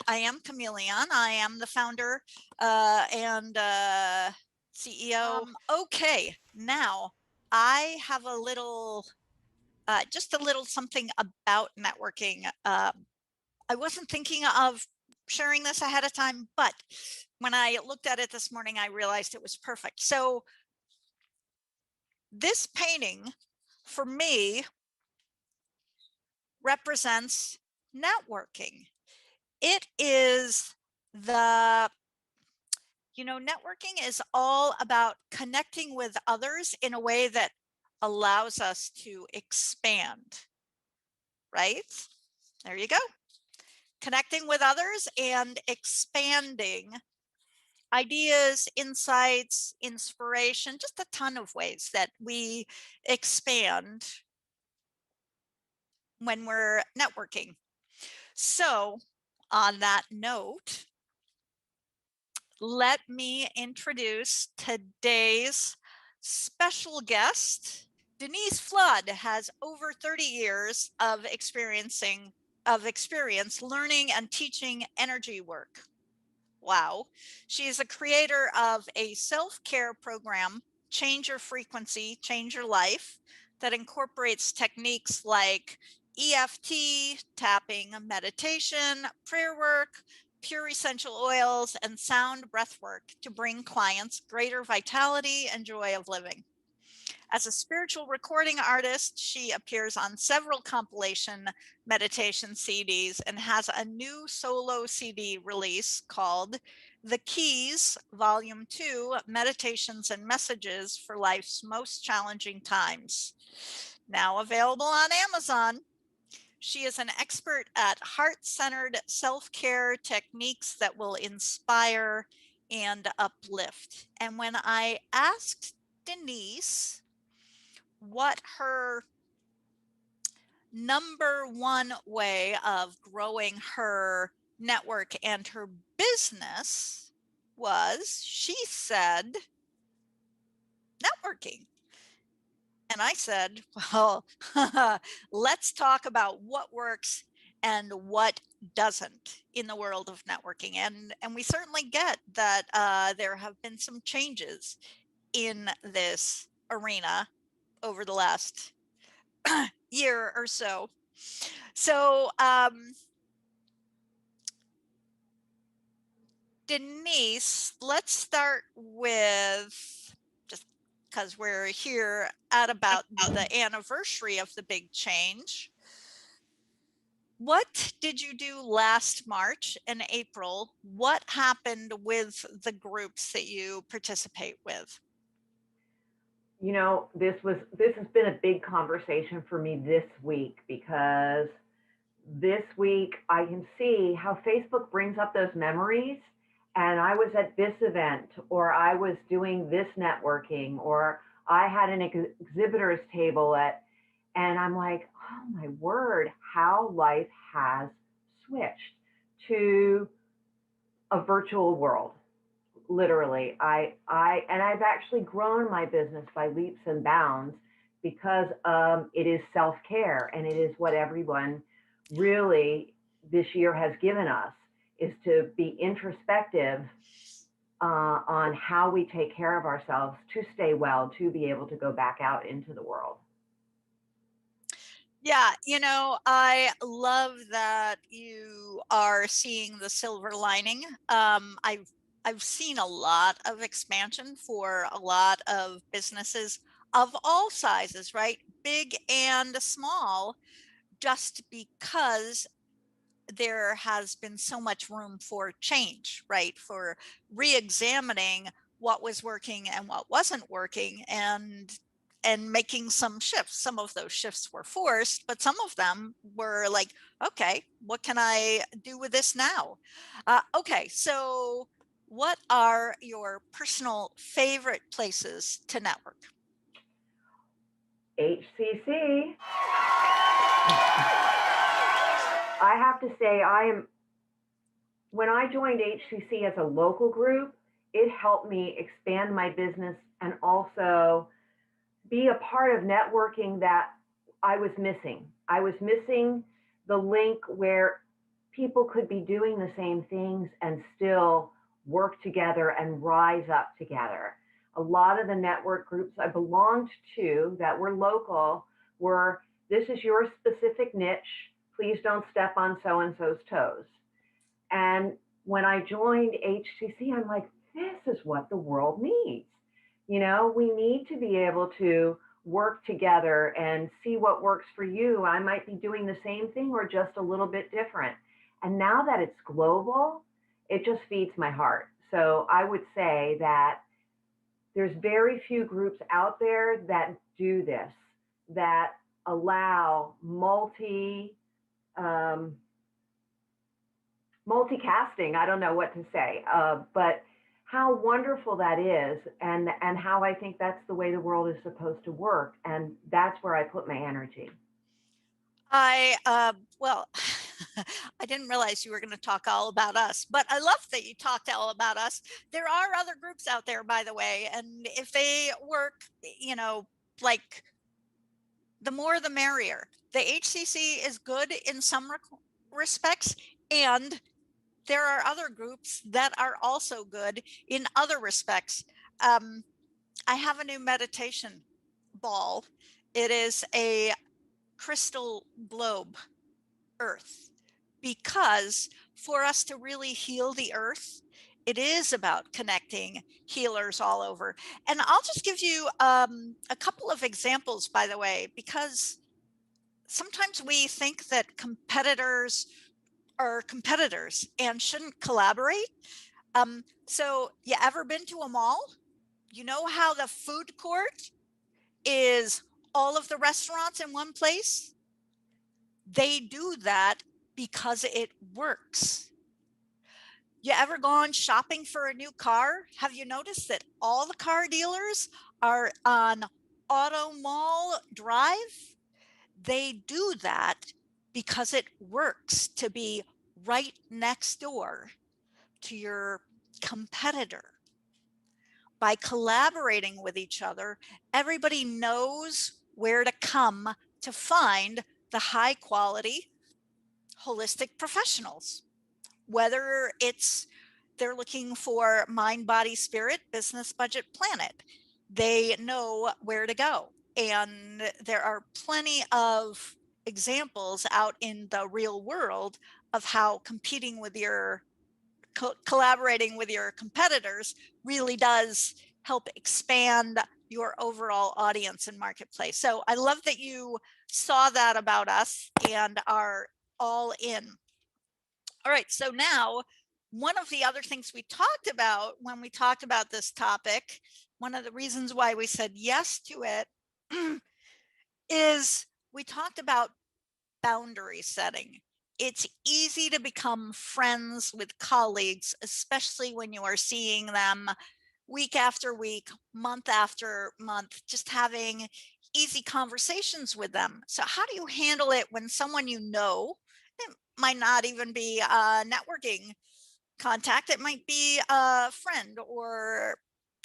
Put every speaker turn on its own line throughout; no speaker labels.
I am Chameleon. I am the founder and CEO. Okay, now I have a little, just a little something about networking. I wasn't thinking of sharing this ahead of time, but when I looked at it this morning, I realized it was perfect. So this painting for me represents networking. It is networking is all about connecting with others in a way that allows us to expand, right? There you go. Connecting with others and expanding ideas, insights, inspiration, just a ton of ways that we expand when we're networking. So on that note, let me introduce today's special guest. Denise Flood has over 30 years of experience learning and teaching energy work. Wow. She is a creator of a self-care program, Change Your Frequency, Change Your Life, that incorporates techniques like EFT, tapping, meditation, prayer work, pure essential oils, and sound breath work to bring clients greater vitality and joy of living. As a spiritual recording artist, she appears on several compilation meditation CDs and has a new solo CD release called The Keys, Volume 2, Meditations and Messages for Life's Most Challenging Times. Now available on Amazon. She is an expert at heart-centered self-care techniques that will inspire and uplift. And when I asked Denise what her number one way of growing her network and her business was, she said, networking. And I said, well, let's talk about what works and what doesn't in the world of networking. And we certainly get that there have been some changes in this arena over the last year or so. So Denise, let's start with, just because we're here at about the anniversary of the big change. What did you do last March and April? What happened with the groups that you participate with?
You know, this has been a big conversation for me this week, because this week I can see how Facebook brings up those memories. And I was at this event, or I was doing this networking, or I had an exhibitors table and I'm like, oh my word, how life has switched to a virtual world. Literally, I've actually grown my business by leaps and bounds, because it is self-care, and it is what everyone really this year has given us, is to be introspective on how we take care of ourselves to stay well, to be able to go back out into the world.
Yeah, I love that you are seeing the silver lining. I've seen a lot of expansion for a lot of businesses of all sizes, right? Big and small, just because there has been so much room for change, right? For re-examining what was working and what wasn't working, and making some shifts. Some of those shifts were forced, but some of them were like, okay, what can I do with this now? Okay, so what are your personal favorite places to network?
HCC. I have to say, when I joined HCC as a local group, it helped me expand my business and also be a part of networking that I was missing. I was missing the link where people could be doing the same things and still work together and rise up together. A lot of the network groups I belonged to that were local were, this is your specific niche. Please don't step on so and so's toes. And when I joined HCC, I'm like, this is what the world needs. We need to be able to work together and see what works for you. I might be doing the same thing or just a little bit different. And now that it's global, it just feeds my heart. So I would say that there's very few groups out there that do this, that allow um, multicasting. I don't know what to say, but how wonderful that is, and how I think that's the way the world is supposed to work, and that's where I put my energy.
Well, I didn't realize you were going to talk all about us, but I love that you talked all about us. There are other groups out there, by the way, and if they work, like the more the merrier. The HCC is good in some respects, and there are other groups that are also good in other respects. I have a new meditation ball. It is a crystal globe earth, because for us to really heal the earth, it is about connecting healers all over. And I'll just give you a couple of examples, by the way, because sometimes we think that competitors are competitors and shouldn't collaborate. So you ever been to a mall? You know how the food court is all of the restaurants in one place? They do that because it works. You ever gone shopping for a new car? Have you noticed that all the car dealers are on Auto Mall Drive? They do that because it works to be right next door to your competitor. By collaborating with each other, everybody knows where to come to find the high quality holistic professionals, whether it's they're looking for mind, body, spirit, business, budget, planet. They know where to go. And there are plenty of examples out in the real world of how competing with your collaborating with your competitors really does help expand your overall audience and marketplace. So I love that you saw that about us and are all in. All right, so now one of the other things we talked about when we talked about this topic, one of the reasons why we said yes to it is we talked about boundary setting. It's easy to become friends with colleagues, especially when you are seeing them week after week, month after month, just having easy conversations with them. So how do you handle it when someone it might not even be a networking contact, it might be a friend or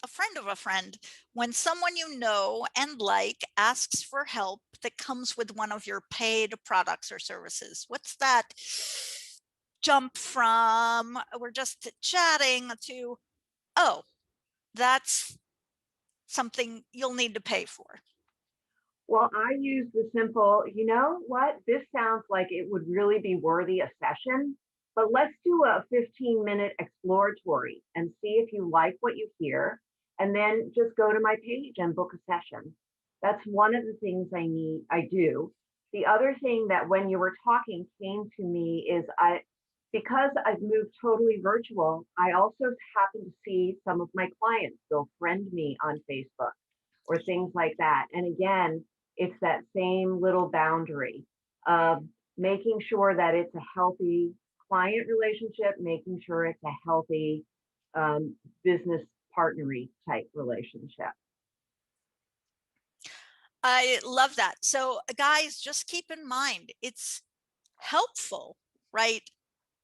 a friend of a friend, when someone you know and like asks for help that comes with one of your paid products or services? What's that jump from we're just chatting to, oh, that's something you'll need to pay for?
Well, I use the simple, you know what? This sounds like it would really be worthy a session, but let's do a 15-minute exploratory and see if you like what you hear. And then just go to my page and book a session. That's one of the things I do. The other thing that when you were talking came to me is because I've moved totally virtual, I also happen to see some of my clients. They'll friend me on Facebook or things like that. And again, it's that same little boundary of making sure that it's a healthy client relationship, making sure it's a healthy business partnery type relationship.
I love that. So guys, just keep in mind, it's helpful, right,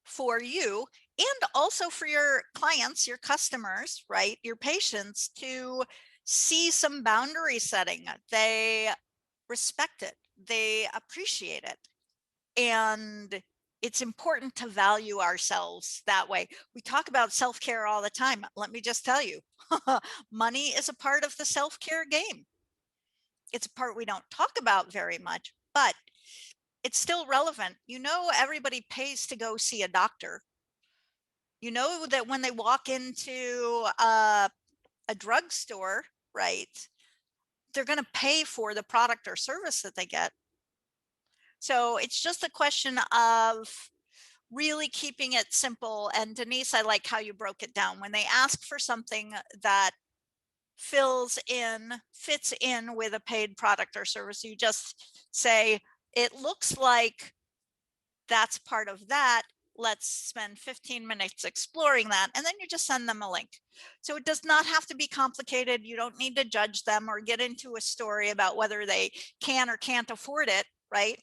for you and also for your clients, your customers, right, your patients, to see some boundary setting. They respect it, they appreciate it, and it's important to value ourselves that way. We talk about self-care all the time. Let me just tell you, money is a part of the self-care game. It's a part we don't talk about very much, but it's still relevant. You know, everybody pays to go see a doctor. You know that when they walk into a drugstore, right, they're going to pay for the product or service that they get. So it's just a question of really keeping it simple. And Denise, I like how you broke it down. When they ask for something that fits in with a paid product or service, you just say, it looks like that's part of that. Let's spend 15 minutes exploring that. And then you just send them a link. So it does not have to be complicated. You don't need to judge them or get into a story about whether they can or can't afford it, right?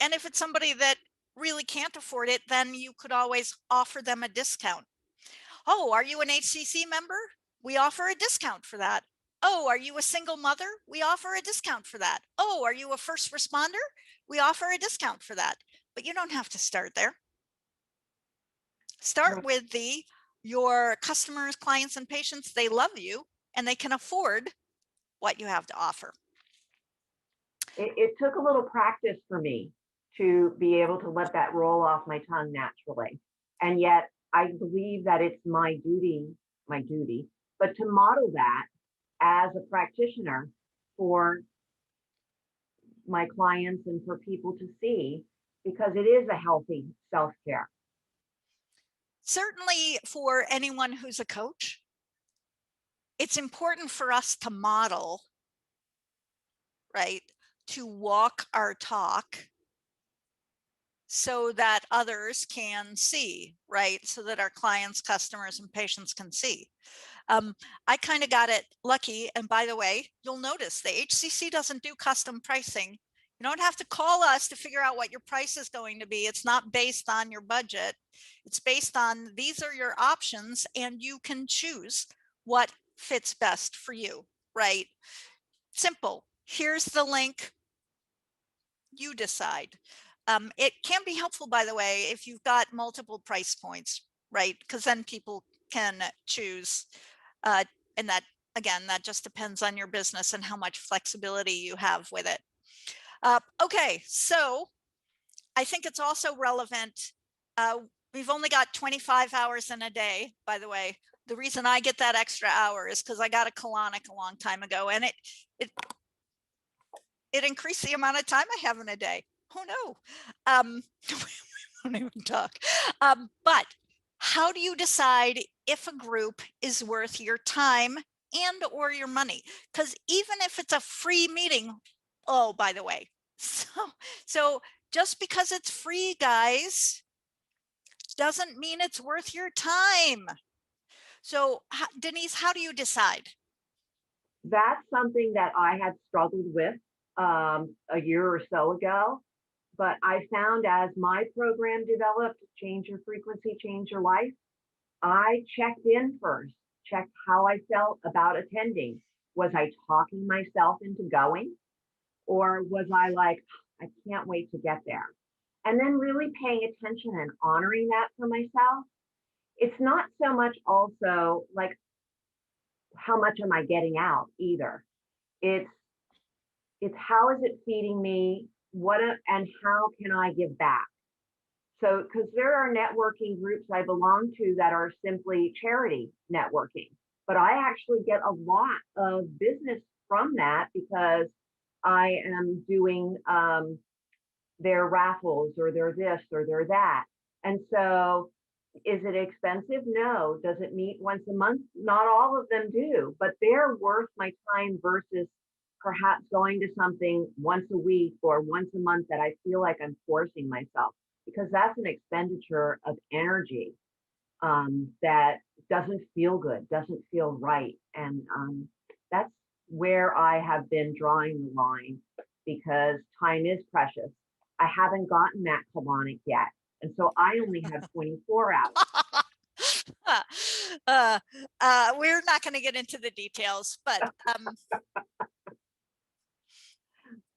And if it's somebody that really can't afford it, then you could always offer them a discount. Oh, are you an HCC member? We offer a discount for that. Oh, are you a single mother? We offer a discount for that. Oh, are you a first responder? We offer a discount for that. But you don't have to start there. Start with your customers, clients, and patients, they love you and they can afford what you have to offer.
It took a little practice for me to be able to let that roll off my tongue naturally. And yet I believe that it's my duty, but to model that as a practitioner for my clients and for people to see, because it is a healthy self-care.
Certainly for anyone who's a coach, it's important for us to model, right? To walk our talk so that others can see, right? So that our clients, customers, and patients can see. I kind of got it lucky. And by the way, you'll notice the HCC doesn't do custom pricing. You don't have to call us to figure out what your price is going to be. It's not based on your budget. It's based on these are your options and you can choose what fits best for you, right? Simple. Here's the link. You decide. It can be helpful, by the way, if you've got multiple price points, right? Because then people can choose. And that, again, that just depends on your business and how much flexibility you have with it. Okay, so I think it's also relevant. We've only got 25 hours in a day, by the way. The reason I get that extra hour is because I got a colonic a long time ago, and it increased the amount of time I have in a day. Oh no, we won't even talk. But how do you decide if a group is worth your time and or your money? Because even if it's a free meeting, oh, by the way, so just because it's free, guys, doesn't mean it's worth your time. So Denise, how do you decide?
That's something that I had struggled with a year or so ago. But I found as my program developed, Change Your Frequency, Change Your Life, I checked in first, checked how I felt about attending. Was I talking myself into going? Or was I like, I can't wait to get there? And then really paying attention and honoring that for myself. It's not so much also like, how much am I getting out either? It's it's how is it feeding me? And how can I give back? So, because there are networking groups I belong to that are simply charity networking, but I actually get a lot of business from that because I am doing their raffles or their this or their that. And so, is it expensive? No. Does it meet once a month? Not all of them do, but they're worth my time versus perhaps going to something once a week or once a month that I feel like I'm forcing myself, because that's an expenditure of energy that doesn't feel good, doesn't feel right. And that's where I have been drawing the line because time is precious. I haven't gotten that colonic yet. And so I only have 24 hours.
We're not going to get into the details, but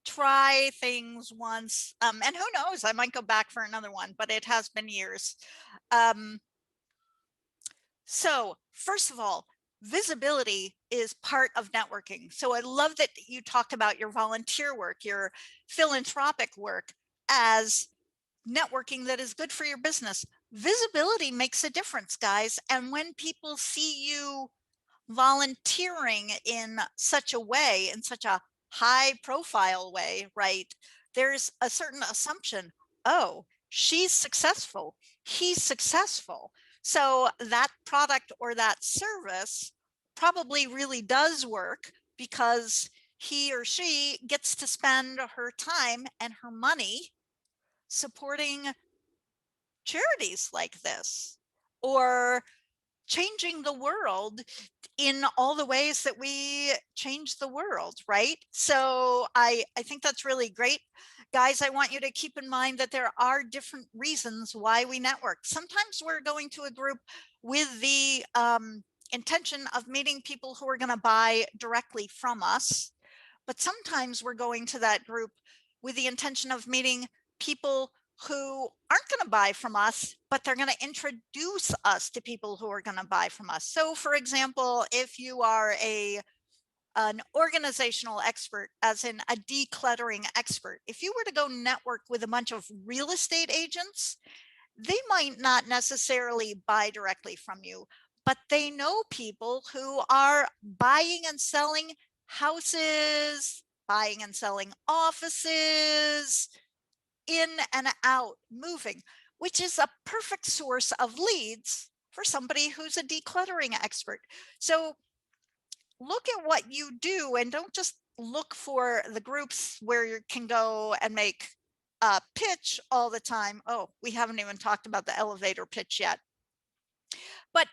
try things once, and who knows, I might go back for another one, but it has been years. So first of all, visibility is part of networking. So I love that you talked about your volunteer work, your philanthropic work as networking that is good for your business. Visibility makes a difference, guys. And when people see you volunteering in such a way, in such a high profile way, right? There's a certain assumption, oh, she's successful, he's successful. So that product or that service probably really does work because he or she gets to spend her time and her money supporting charities like this, or changing the world in all the ways that we change the world, right? So I think that's really great. Guys, I want you to keep in mind that there are different reasons why we network. Sometimes we're going to a group with the intention of meeting people who are going to buy directly from us. But sometimes we're going to that group with the intention of meeting people who aren't going to buy from us, but they're going to introduce us to people who are going to buy from us. So for example, if you are an organizational expert, as in a decluttering expert, if you were to go network with a bunch of real estate agents, they might not necessarily buy directly from you, but they know people who are buying and selling houses, buying and selling offices, in and out, moving, which is a perfect source of leads for somebody who's a decluttering expert. So look at what you do and don't just look for the groups where you can go and make a pitch all the time. Oh, we haven't even talked about the elevator pitch yet. But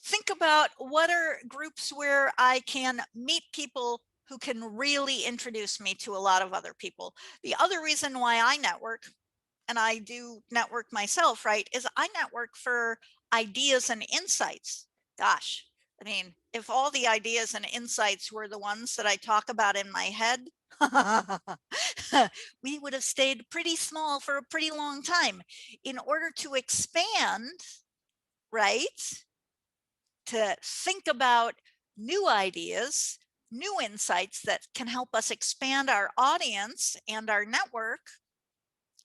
think about what are groups where I can meet people who can really introduce me to a lot of other people. The other reason why I network, and I do network myself, right, is I network for ideas and insights. Gosh, I mean, if all the ideas and insights were the ones that I talk about in my head, we would have stayed pretty small for a pretty long time. In order to expand, right, to think about new ideas, new insights that can help us expand our audience and our network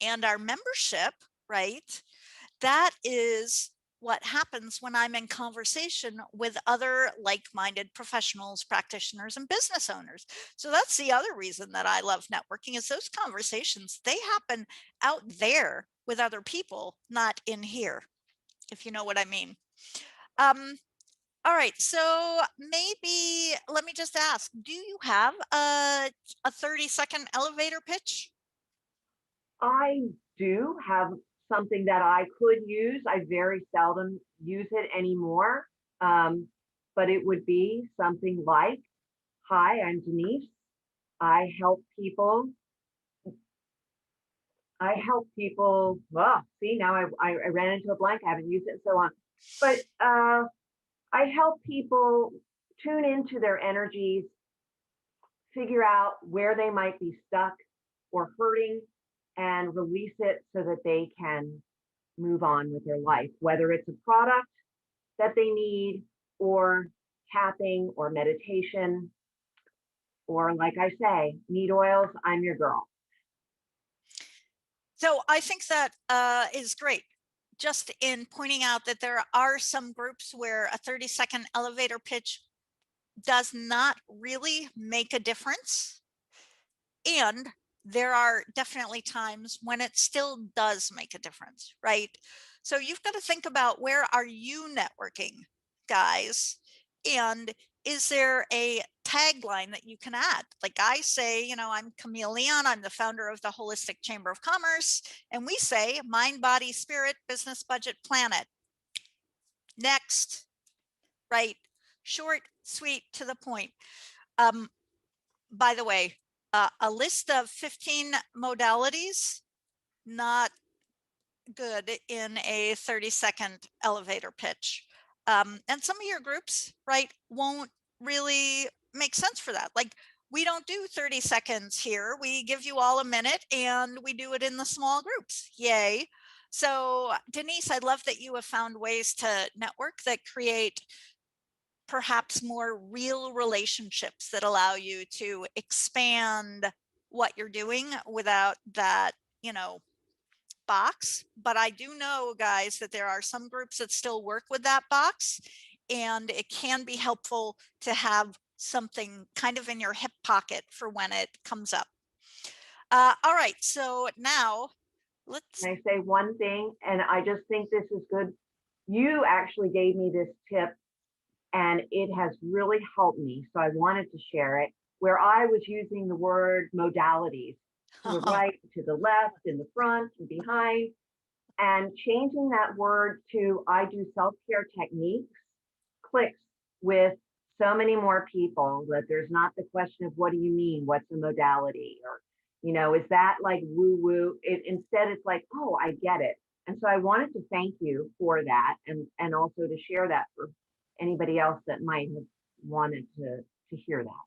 and our membership, right? That is what happens when I'm in conversation with other like-minded professionals, practitioners, and business owners. So that's the other reason that I love networking, is those conversations, they happen out there with other people, not in here, if you know what I mean. All right, so maybe let me just ask, do you have a 30-second elevator pitch?
I do have something that I could use. I very seldom use it anymore. Um, but it would be something like, hi, I'm Denise. I help people. Well, see, now I ran into a blank. I haven't used it in so long. But I help people tune into their energies, figure out where they might be stuck or hurting, and release it so that they can move on with their life, whether it's a product that they need, or tapping, or meditation, or like I say, need oils, I'm your girl.
So I think that is great. Just in pointing out that there are some groups where a 30-second elevator pitch does not really make a difference. And there are definitely times when it still does make a difference, right? So you've got to think about, where are you networking, guys? And is there a tagline that you can add? Like I say, I'm Camille Leon, I'm the founder of the Holistic Chamber of Commerce, and we say mind, body, spirit, business, budget, planet. Next, right? Short, sweet, to the point. By the way, a list of 15 modalities, not good in a 30-second elevator pitch. And some of your groups, right, won't really make sense for that. Like, we don't do 30 seconds here. We give you all a minute and we do it in the small groups. Yay. So Denise, I love that you have found ways to network that create perhaps more real relationships that allow you to expand what you're doing without that, box. But I do know, guys, that there are some groups that still work with that box, and it can be helpful to have something kind of in your hip pocket for when it comes up. All right, so now let's.
Can I say one thing? And I just think this is good. You actually gave me this tip and it has really helped me. So I wanted to share it where I was using the word modalities to the right, to the left, in the front, and behind, and changing that word to I do self-care techniques clicks with so many more people that there's not the question of what do you mean, what's a modality, or is that like woo woo? Instead, it's like, oh, I get it. And so I wanted to thank you for that, and also to share that for anybody else that might have wanted to hear that.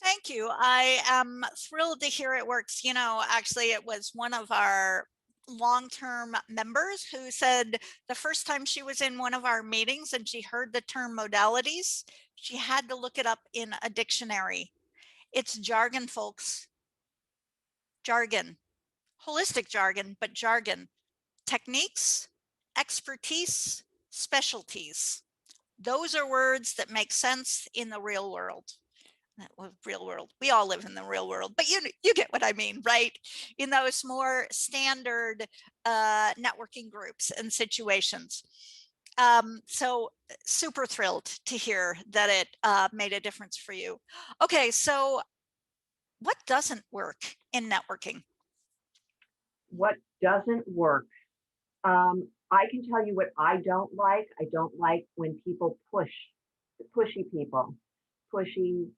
Thank you. I am thrilled to hear it works. Actually, it was one of our long-term members who said the first time she was in one of our meetings and she heard the term modalities, she had to look it up in a dictionary. It's jargon, folks. Jargon. Holistic jargon, but jargon. Techniques, expertise, specialties. Those are words that make sense in the real world. Real world, we all live in the real world, but you get what I mean, right? In those more standard networking groups and situations. So super thrilled to hear that it made a difference for you. Okay, so what doesn't work in networking?
What doesn't work? I can tell you what I don't like. I don't like when people pushy people, pushy,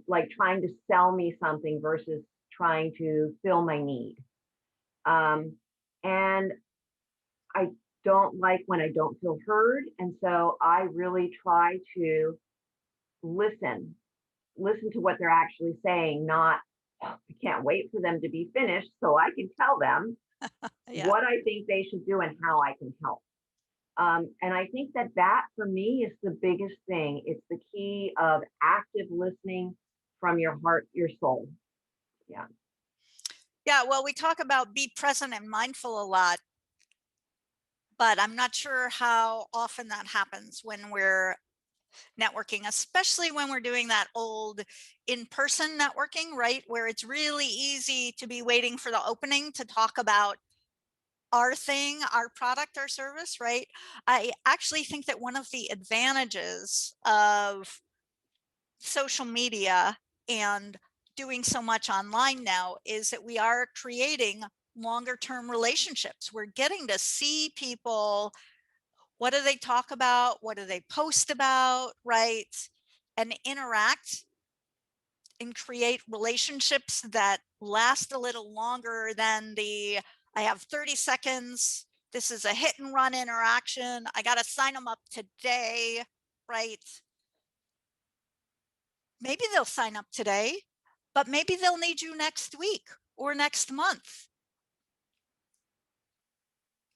like trying to sell me something versus trying to fill my need. And I don't like when I don't feel heard. And so I really try to listen, listen to what they're actually saying, not, "Oh, I can't wait for them to be finished so I can tell them
Yeah.
what I think they should do and how I can help." And I think that for me is the biggest thing. It's the key of active listening from your heart, your soul. Yeah.
Yeah, well, we talk about be present and mindful a lot, but I'm not sure how often that happens when we're networking, especially when we're doing that old in-person networking, right? Where it's really easy to be waiting for the opening to talk about our thing, our product, our service, right? I actually think that one of the advantages of social media and doing so much online now is that we are creating longer term relationships. We're getting to see people. What do they talk about? What do they post about? Right? And interact and create relationships that last a little longer than I have 30 seconds. This is a hit and run interaction. I got to sign them up today. Right? Maybe they'll sign up today, but maybe they'll need you next week or next month.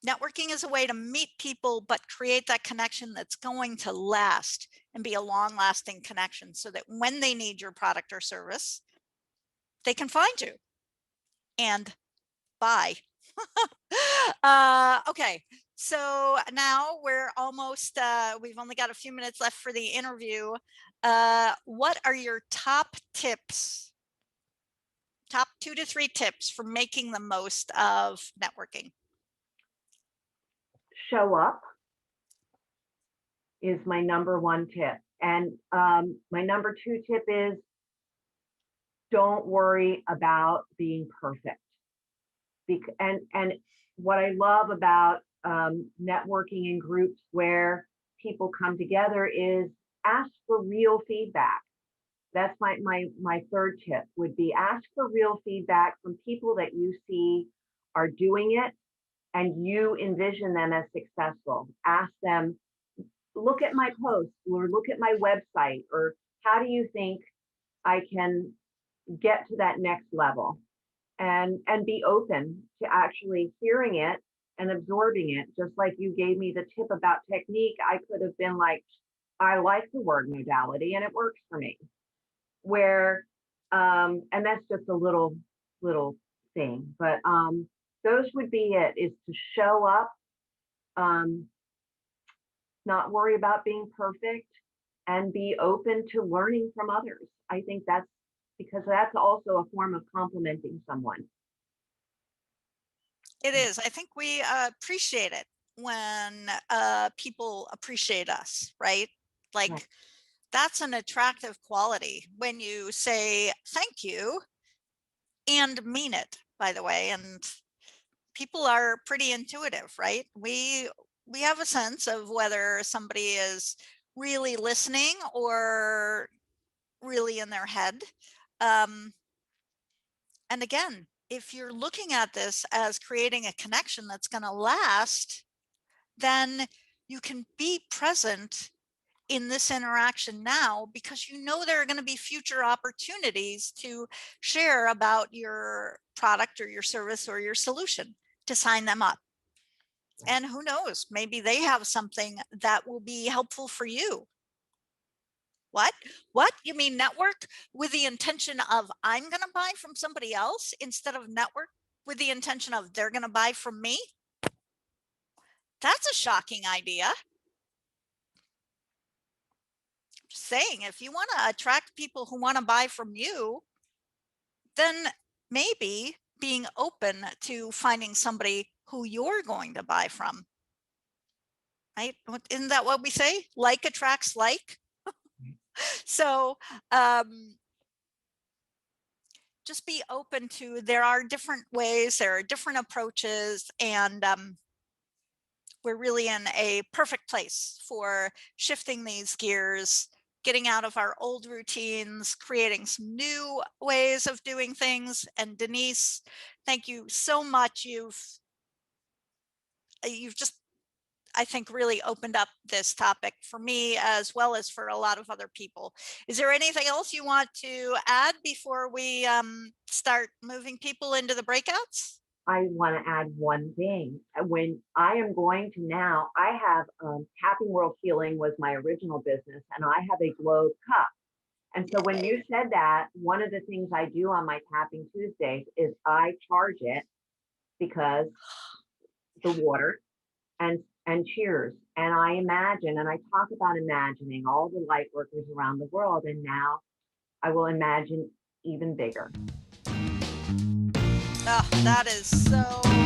Networking is a way to meet people, but create that connection that's going to last and be a long lasting connection so that when they need your product or service, they can find you and buy. Okay, so now we're almost, we've only got a few minutes left for the interview. What are your top tips? Top 2 to 3 tips for making the most of networking?
Show up is my number one tip. And my number two tip is don't worry about being perfect. And what I love about networking in groups where people come together is ask for real feedback. That's my third tip would be ask for real feedback from people that you see are doing it and you envision them as successful. Ask them, look at my post or look at my website, or how do you think I can get to that next level and be open to actually hearing it and absorbing it. Just like you gave me the tip about technique, I could have been like, I like the word modality and it works for me. Where and that's just a little thing, but those would be it, is to show up, um, not worry about being perfect, and be open to learning from others. I think that's because that's also a form of complimenting someone.
It is. I think we appreciate it when people appreciate us, right?
Right.
Like that's an attractive quality when you say thank you and mean it, by the way. And people are pretty intuitive, right? We have a sense of whether somebody is really listening or really in their head. Um, and again, if you're looking at this as creating a connection that's going to last, then you can be present in this interaction now because you know there are going to be future opportunities to share about your product or your service or your solution, to sign them up. And who knows, maybe they have something that will be helpful for you. What you mean network with the intention of I'm going to buy from somebody else instead of network with the intention of they're going to buy from me? That's a shocking idea. Just saying, if you want to attract people who want to buy from you, then maybe being open to finding somebody who you're going to buy from, right? Isn't that what we say? Like attracts like. So just be open to, there are different ways, there are different approaches, and we're really in a perfect place for shifting these gears, getting out of our old routines, creating some new ways of doing things. And Denise, thank you so much. You've just, I think, really opened up this topic for me as well as for a lot of other people. Is there anything else you want to add before we start moving people into the breakouts?
I want to add one thing. When I am going to now, I have Tapping World Healing was my original business, and I have a globe cup. And so when you
Yay.
said that, one of the things I do on my Tapping Tuesdays is I charge it because the water and cheers. And I imagine, and I talk about imagining all the light workers around the world. And now I will imagine even bigger.
Oh, that is so